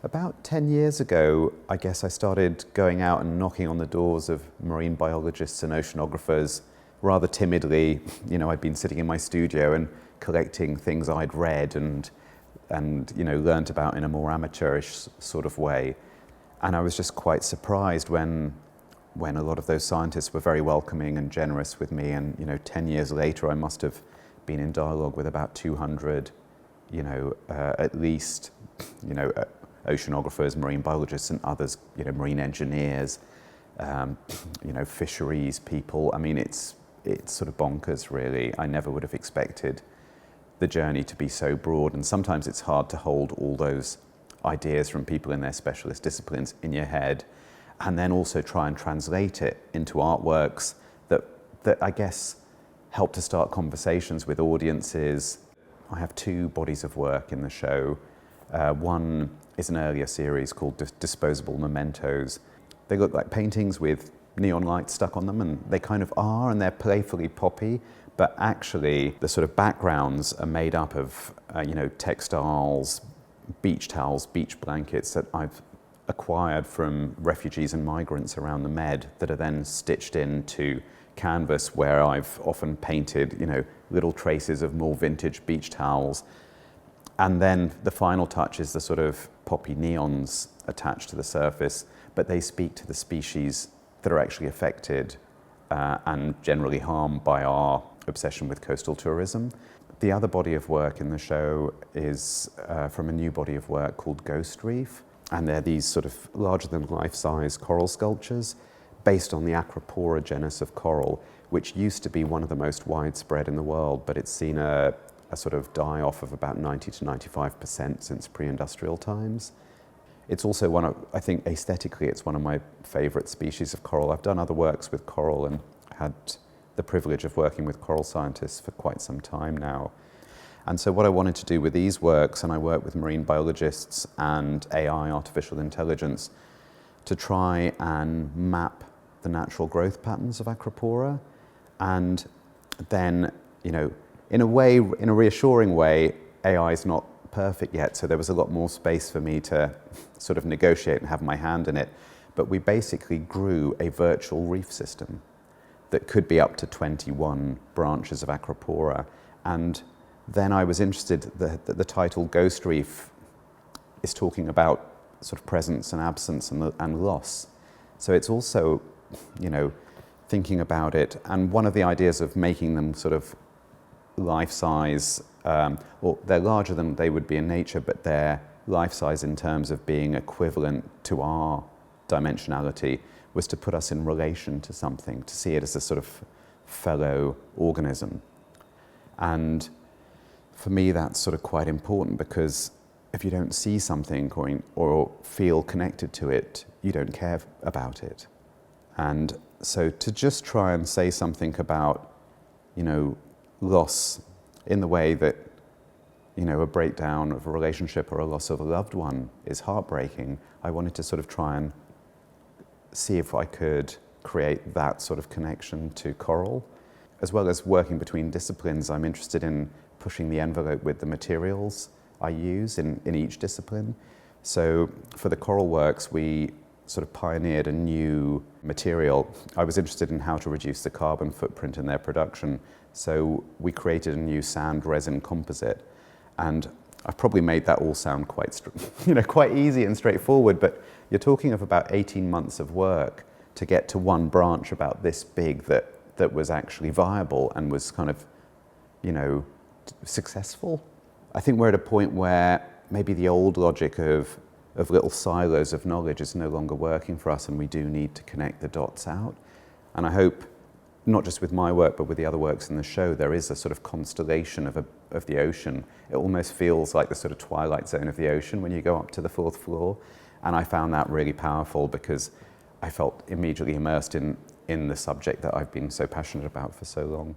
About 10 years ago, I guess I started going out and knocking on the doors of marine biologists and oceanographers rather timidly. I'd been sitting in my studio and collecting things I'd read and learnt about in a more amateurish sort of way. And I was just quite surprised when a lot of those scientists were very welcoming and generous with me. And 10 years later, I must have been in dialogue with about 200, at least, oceanographers, marine biologists, and others, marine engineers, fisheries people. I mean, it's sort of bonkers, really. I never would have expected the journey to be so broad, and sometimes it's hard to hold all those ideas from people in their specialist disciplines in your head, and then also try and translate it into artworks that I guess help to start conversations with audiences. I have two bodies of work in the show. One is an earlier series called Disposable Mementos. They look like paintings with neon lights stuck on them, and they kind of are, and they're playfully poppy, but actually the sort of backgrounds are made up of textiles, beach towels, beach blankets that I've acquired from refugees and migrants around the Med that are then stitched into canvas, where I've often painted little traces of more vintage beach towels. And then the final touch is the sort of poppy neons attached to the surface, but they speak to the species that are actually affected and generally harmed by our obsession with coastal tourism. The other body of work in the show is from a new body of work called Ghost Reef, and they're these sort of larger than life-size coral sculptures based on the Acropora genus of coral, which used to be one of the most widespread in the world, but it's seen a sort of die-off of about 90 to 95% since pre-industrial times. It's also I think aesthetically, it's one of my favorite species of coral. I've done other works with coral and had the privilege of working with coral scientists for quite some time now. And so what I wanted to do with these works, and I work with marine biologists and AI, artificial intelligence, to try and map the natural growth patterns of Acropora. And then, in a reassuring way, AI is not perfect yet, so there was a lot more space for me to sort of negotiate and have my hand in it. But we basically grew a virtual reef system that could be up to 21 branches of Acropora. And then I was interested that the title Ghost Reef is talking about sort of presence and absence and loss. So it's also, thinking about it. And one of the ideas of making them sort of life-size, or they're larger than they would be in nature, but they're life-size in terms of being equivalent to our dimensionality, was to put us in relation to something, to see it as a sort of fellow organism. And for me, that's sort of quite important, because if you don't see something or feel connected to it, you don't care about it. And so to just try and say something about, loss in the way that, a breakdown of a relationship or a loss of a loved one is heartbreaking, I wanted to sort of try and see if I could create that sort of connection to coral. As well as working between disciplines, I'm interested in pushing the envelope with the materials I use in each discipline. So for the coral works, we sort of pioneered a new material. I was interested in how to reduce the carbon footprint in their production. So we created a new sand resin composite. And I've probably made that all sound quite easy and straightforward, but you're talking of about 18 months of work to get to one branch about this big that was actually viable and was kind of, successful. I think we're at a point where maybe the old logic of little silos of knowledge is no longer working for us, and we do need to connect the dots out. And I hope, not just with my work, but with the other works in the show, there is a sort of constellation of the ocean. It almost feels like the sort of twilight zone of the ocean when you go up to the 4th floor. And I found that really powerful, because I felt immediately immersed in the subject that I've been so passionate about for so long.